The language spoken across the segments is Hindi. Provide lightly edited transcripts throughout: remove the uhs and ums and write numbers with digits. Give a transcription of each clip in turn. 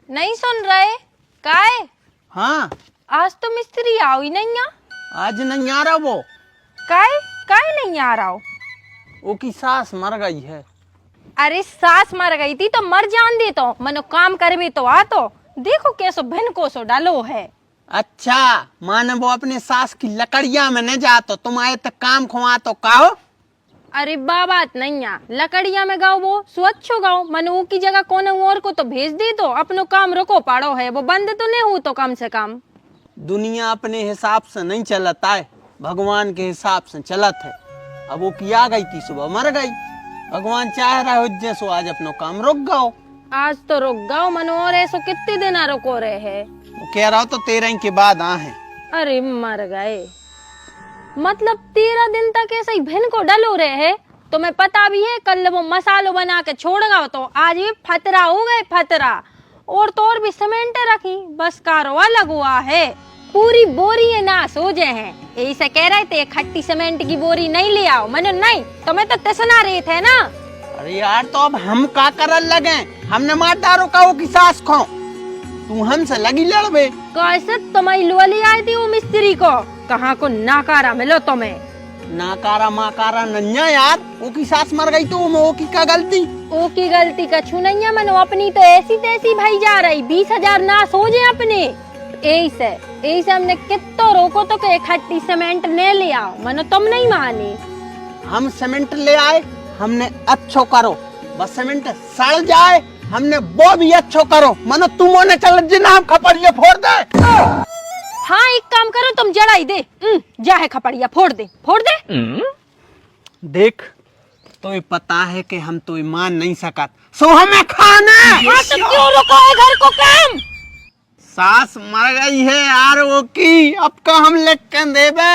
नहीं सुन रहे? काय? हाँ, आज तो मिस्त्री आओ ही नहीं आ। आज नहीं आ रहा वो। काय? काय नहीं आ रहा हो? वो की सास मर गई है। अरे सास मर गई थी तो मर जान दे तो मनो काम कर भी तो आ तो देखो कैसो भिन को सो डालो है। अच्छा, माने वो अपने सास की लकड़िया में न जा तो तुम आए तो काम खुआ तो कहो। अरे बात नहीं आ, लकड़िया में गाओ वो स्वच्छ गाओ मनु की जगह कोने और को तो भेज दे तो अपनो काम रोको पाड़ो है वो बंद तो नहीं हो तो कम से कम। दुनिया अपने हिसाब से नहीं चलता है, भगवान के हिसाब से चलत है। अब वो की आ गई थी सुबह मर गई, भगवान चाह रहा हो जैसो आज अपनो काम रुक गओ। आज तो रुक गाओ मनो और ऐसो कितने दिन रुको रहे है। वो कह रहा हो तो 13 के बाद आ है। अरे मर गए मतलब 13 दिन तक ऐसे ही भिन को डलो रहे है। तुम्हें पता भी है कल वो मसालो बना के छोड़ गए तो आज भी फतरा हो गए फतरा। और तो और भी सीमेंट रखी बस कारो अलग हुआ है, पूरी बोरी है ना सोजे हैं। यही से कह रहे थे खट्टी सीमेंट की बोरी नहीं ले आओ मनो नहीं तुम्हें तो तसना रहे थे ना। अरे यार तो अब हम का करल लगे, हमने मार डारो का वो की सास खो, तू हमसे लगी लड़बे। कैसे तुम्हारी लोली आई थी वो मिस्त्री को, कहाँ को नाकारा मिलो तुम्हें। नाकारा माकारा नन्या यार, वो की सास मर गई तो वो की क्या गलती। ओ की गलती का छू नहीं है मनो, अपनी तो ऐसी तैसी भाई जा रही 20,000 ना सोजे अपने। यही से हमने कितो रोको तो के खट्टी सीमेंट ने ले आओ मनो तुम नहीं माने। हम सीमेंट ले आए, हमने अच्छो करो, बस सीमेंट सड़ जाए हमने वो भी अच्छो करो मनो तुम ने चल जिना हम खपड़िया फोड़ दे। हाँ एक काम करो तुम जड़ाई दे जा है खपड़िया फोड़ दे फोड़ दे। देख तो ये पता है कि हम तो मान नहीं सकत सो हमें खाना। हाँ तो क्यों रुको है घर को काम। सास मर गई है यार वो की, अब का हम लिख के देबे।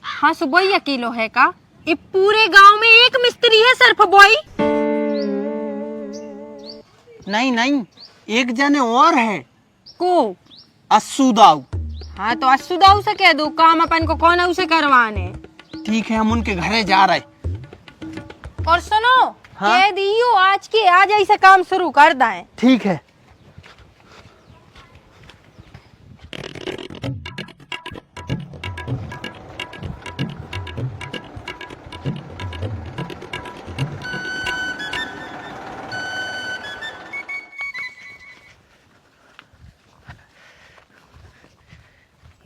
हाँ सुबह किलो है का, ये पूरे गांव में एक मिस्त्री है सिर्फ बॉय। नहीं एक जने और है को अस्सू दाऊ। हाँ तो अस्सू दाऊ से कह दो काम अपन को कौन उसे करवाने। ठीक है हम उनके घरे जा रहे। और सुनो हाँ? कह दियो आज के आज ऐसे काम शुरू कर दाए। ठीक है।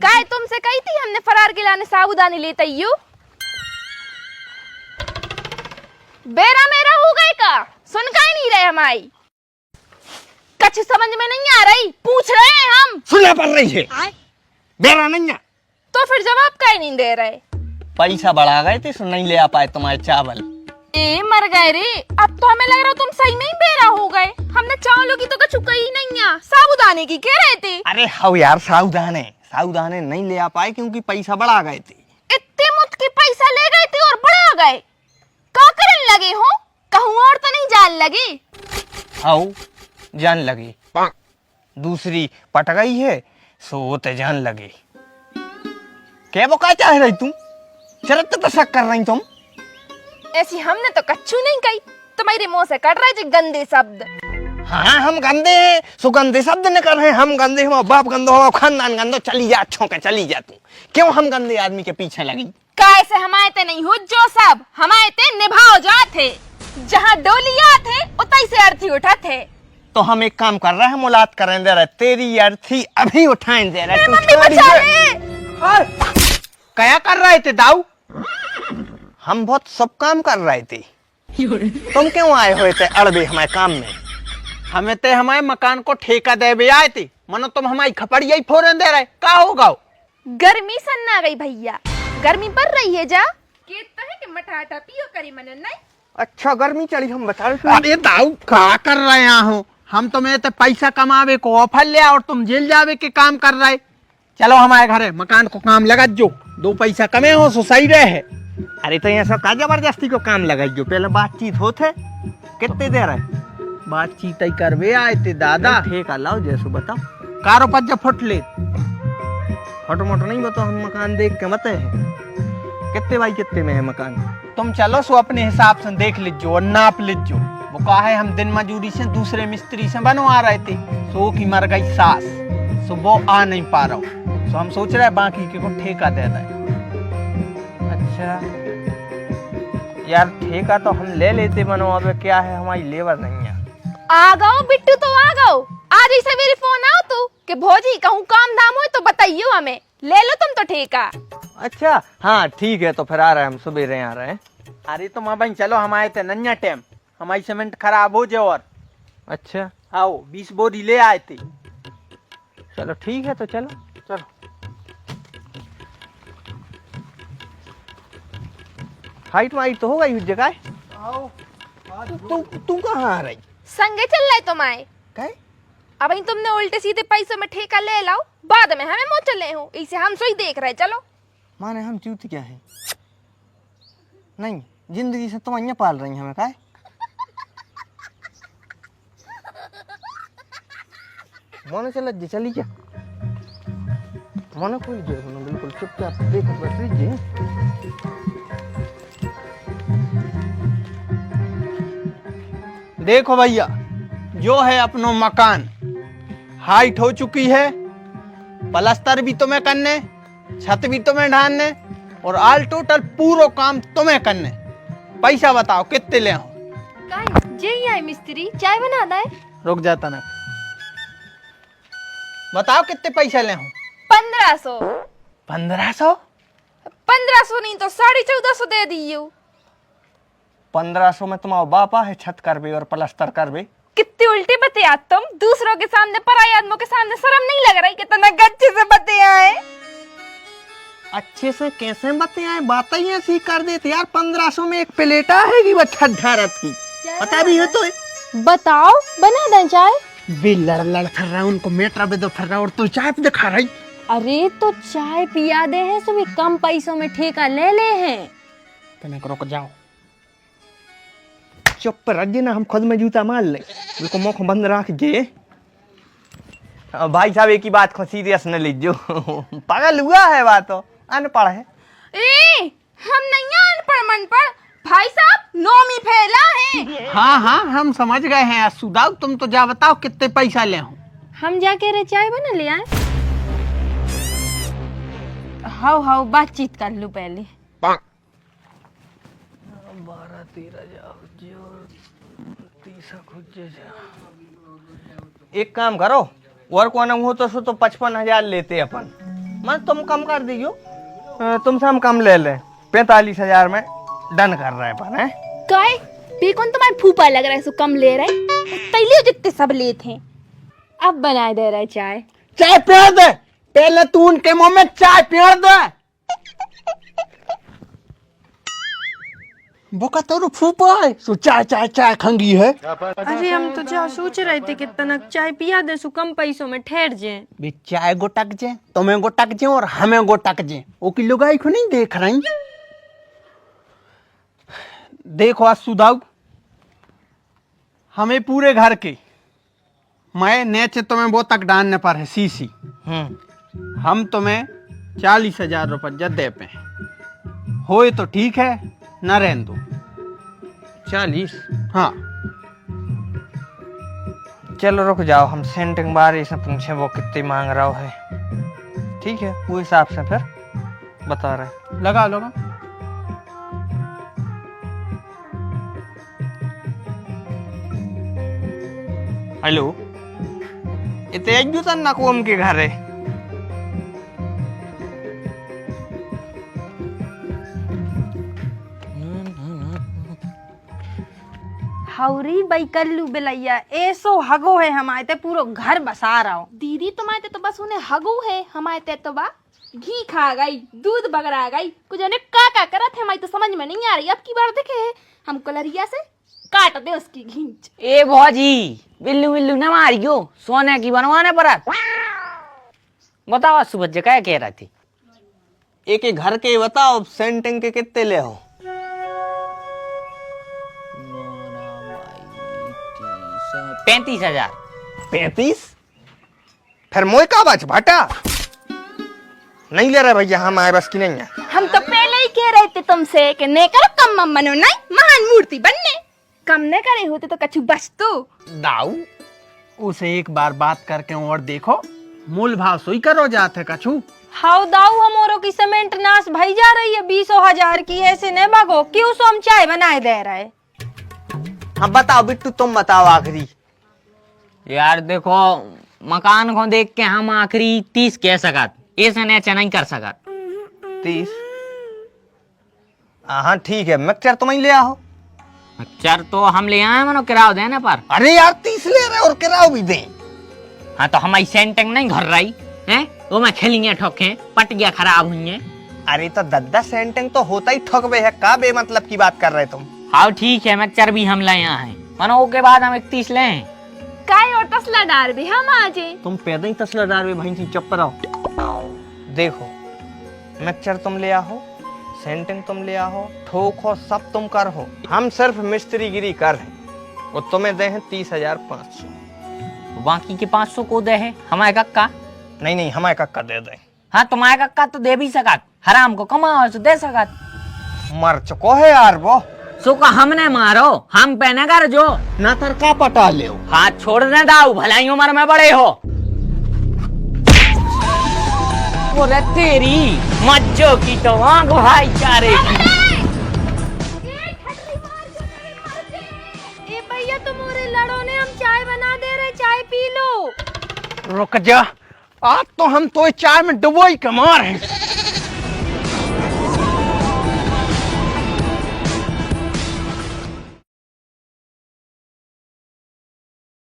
काय तुमसे कही थी हमने फरार के लाने साबुदानी लेते यू। बेरा मेरा हो गए का सुन का ही नहीं रहे हमारी, कुछ समझ में नहीं आ रही पूछ रहे हैं हम। सुना पड़ रही है बेरा नहीं है तो फिर जवाब का ही नहीं दे रहे। पैसा बढ़ा गए थे नहीं ले आ पाए तुम्हारे चावल। ए मर गए रे, अब तो हमें लग रहा तुम सही में ही बेरा हो गए। हमने चावलों की तो कछु कही नहीं है, साबुदाने की कह रहे थे। अरे हाँ यार साबुदाने नहीं ले आ पाए क्योंकि पैसा बढ़ा गए थे। इतने मुत के पैसा ले गए थे और बढ़ा गए, क्या करने लगे हो? कहूँ और तो नहीं जान लगे। आओ जान लगी, दूसरी पट गई है सो ते जान लगे। क्या वो क्या चाह रही तुम, शरत तो शक कर रही तुम। ऐसी हमने तो कच्चू नहीं कही, तुम्हारे मुंह से कट रहे थे गंदे शब्द। हाँ हम गंदे हैं, सुगंधे शब्द न कर रहे हैं। हम गंदे, हमारा बाप गंदो, हमारा खानदान गंदो। चली जा अच्छों के चली जा तू, क्यों हम गंदे आदमी के पीछे लगी। कैसे हमारे नहीं हो जो सब हमारे निभाओ जाते, जहाँ डोलिया थे उतई से अर्थी उठा थे। तो हम एक काम कर रहे हैं, मुलाकात करें दे रहे, तेरी अर्थी अभी उठाएं दे रहे। क्या कर रहे थे दाऊ? हम बहुत सब काम कर रहे थे, तुम क्यों आए हुए थे अड़बे हमारे काम में? हमें ते हमारे मकान को ठेका दे आए थे, मनो तुम हमारी खपड़िया ही फोड़न दे रहे। क्या होगा? गर्मी सन्ना गई भैया, गर्मी पड़ रही है जा के तरह के मठाटा पियो करी मन नहीं। अच्छा गर्मी चली हम बता रहे। अरे दाऊ क्या कर रहे हो? हम तुम्हें तो पैसा कमावे को ऑफर लिया और तुम जेल जावे के काम कर रहे। चलो हमारे घरे मकान को काम लगा जो, 2 पैसा कमे हो सो सही रहे। अरे तो यहाँ सब का जबरदस्ती को काम लगाइयो, पहले बातचीत होते कितने दे रहे बातचीत ही करवे आए थे दादा। ठेका लाओ जैसो बताओ, कारो 5 फुट ले फट मोट नहीं बताओ, हम मकान देख के मत है कितने बाई कितने में है मकान। तुम चलो सो अपने हिसाब से देख लीजियो और नाप लीजियो, वो का है हम दिन मजूरी से दूसरे मिस्त्री से बनवा रहे थे, सो की मर गई सास, सो वो आ नहीं पा रहा हूँ, सो हम सोच रहे हैं बाकी के को ठेका दे दें। अच्छा यार ठेका तो हम ले लेते बनवावे, क्या है हमारी लेबर नहीं है। आ गओ बिट्टू, तो आ गओ। आज ही सवेरे फोन आओ तू कि भौजी कहूँ काम दाम हो तो बताइयो हमें, ले लो तुम तो ठेका। अच्छा हाँ ठीक है, तो फिर आ रहे हैं हम, सुबह आ रहे हैं। अरे तो माँ बहन चलो, हम आए थे नन्या टाइम, हमारी सीमेंट खराब हो जाए और अच्छा आओ 20 बोरी ले आए थे। चलो ठीक है, तो चलो चलो हाइट वाइट तो हो गई उस जगह। आओ। तू कहाँ आ रही? संगे चल रहे तुम आए, कहे? अब इन तुमने उल्टे सीधे पैसों में ठेका ले लाओ, बाद में हमें मुँह चले हो, इसे हम सोई देख रहे। चलो माने हम चूत क्या है, नहीं जिंदगी से तुम अन्य पाल रही हमें काय। माने चल जी चली क्या, माने कोई जो बिल्कुल चुपचाप देख बस लीजिए। देखो भैया, जो है अपनो मकान हाइट हो चुकी है, प्लास्टर भी तुम्हें करने, छत भी तुम्हें ढालने और ऑल टोटल पूरो काम तुम्हें करने। पैसा बताओ कितने ले हो? जे आई मिस्त्री चाय बना दे। रुक जाता ना, बताओ कितने पैसा ले हो? 1500। 1500? 1500 नहीं तो 1450 दे दियो। 1500 में तुम्हारा बापा है छत कर बे और प्लास्टर कर बे। कितने उल्टे बते आज तुम, दूसरों के सामने पराये आदमियों के सामने शर्म नहीं लग रही? कितना गच्चे से बते आए। अच्छे से कैसे बताए, बात ही ऐसी कर देते यार। 1500 में एक प्लेटा है कि बच्चा ढारत की, पता भी है तो बताओ बना दे चाय। वे लड़ लड़ कर रहा है, उनको मेट्रा पे तो फर रहा और तू चाय पे दिखा रही। अरे तो चाय पिया दे है, सो भी कम पैसों में ठेका ले ले हैं। तने रुक जाओ, चुप रह ना, हम खुद में जूता मार ले, बिल्कुल मुख बंद रख जे। भाई साहब एक ही बात को सीरियस न लीजियो, पागल हुआ है बात, तो अनपढ़ है। ए, हम नहीं अनपढ़ मनपढ़, भाई साहब नौमी फैला है। हाँ हाँ हम समझ गए हैं। सुदाऊ तुम तो जा बताओ कितने पैसा ले हो? हम जाके रे चाय बना ले आए। हाउ हाउ बातचीत कर लूं पहले। 12 13 जाओ जो 30 खुद एक काम करो, और कौन हो तो 55,000 लेते अपन, मैं तुम कम कर दीजियो, तुमसे हम कम ले ले, 45,000 में डन कर रहे अपन है। काय बेकौन तुम्हारे फूफा लग रहा है, सो कम ले रहे तैलियो जितने सब लेते हैं। अब बना दे रहा है चाय। चाय पिया दे, पहले तू उनके मुंह में चाय पिया दे। वो का तो फूफा है, सो चाय चाय चाय खंगी है। अरे हम तो जा सोच रहे थे कि तनक चाय पिया दे, सो कम पैसों में ठहर जाए। भी चाय गोटक जे, तुम्हें गोटक जे और हमें गोटक जे, वो की लुगाई को नहीं देख रही। देखो आज सुदाऊ, हमें पूरे घर के मैं नेचे तुम्हें वो तक डालने पर है सीसी, हम तुम्हें 40,000 रुपये दे पे होए तो ठीक है, न रहने दो। 40? हाँ चलो रुक जाओ, हम सेंटिंग बारे से पूछे वो कितनी मांग रहा है, ठीक है वो हिसाब से फिर बता रहे। लगा लगा। हेलो, इतने एक जूता नकुम के घर है। हौरी बैकल्लू बेलैया ऐसो हगो है हमारे ते पूरो घर बसा रहा हूँ। दीदी तुम्हारे तो बस उन्हें हगू है, हमारे तो बा घी खा गई, दूध बगड़ा गई, कुछ ने का करा थे, हमारी तो समझ में नहीं आ रही। अब की बार देखे हम कलरिया से काट दे उसकी घींच। ए भौजी बिल्लू बिल्लू न मारियो, सोने की बनवाने पर बताओ सुबह क्या कह रही थी? एक एक घर के बताओ सेंटिंग के कितने ले हो? 35,000। 35? फिर मोई का बच भाटा नहीं ले रहे भैया, हम आए बस की नहीं है। हम तो पहले ही कह रहे थे तुमसे कि नहीं करो कम मम्मनो नहीं महान मूर्ति बनने, कम न करे होते तो कछु बच तो। दाऊ उसे एक बार बात करके और देखो, मूल भाव सोई करो जाते कछु। हाउ दाऊ हमारो की सीमेंट नाश भई जा रही है 20,000 की, ऐसे न भागो, क्यों सो हम चाय बनाए दे रहे। हाँ बताओ बिट्टू, तुम बताओ आखिरी। यार देखो, मकान को देख के हम आखिरी 30 कह सकत, ऐसे नीचे नहीं कर सकत। 30? हाँ ठीक है, मिक्सचर तुम ही ले आओ। चर तो हम ले आए मनो किराया देने पर। अरे यार 30 ले रहे और किराया भी दें। हाँ तो हमारी सेंटिंग नहीं घर रही है, वो मैं खेलिए ठोके पटिया खराब हुई है। अरे तो दद्दा सेंटिंग तो होता ही ठोकबे है, का बे मतलब की बात कर रहे तुम। हाँ ठीक है, मिक्सचर भी हम ले आए मनो के बाद हम 31 ले। काय और तसला डार भी हम आजे। तुम पैदा ही तसला डार में भाई चुप रहो। देखो मिक्सचर तुम ले आओ, सेंटिंग तुम ले आओ, ठोको सब तुम कर हो, हम सिर्फ मिस्त्री गिरी कर हैं। और तुम्हें दे हैं 30,500। बाकी के 500 को दे है हमारे कक्का। नहीं हमारे कक्का दे दें। हाँ तुम्हारे कक्का तो दे भी सकत, हराम को कमाओ तो दे सकत। मर चुको है यार वो। सो का हमने मारो, हम पहने कर जो ना तर का पटा ले। हाथ छोड़ दे दाऊ, भलाई उम्र में बड़े हो। बोले तेरी मज्जो की तो आंख भाईचारे की। ए भैया तुम और लड़ो ने, हम चाय बना दे रहे, चाय पी लो। रुक जा, आज तो हम तो चाय में डुबोई कमार हैं।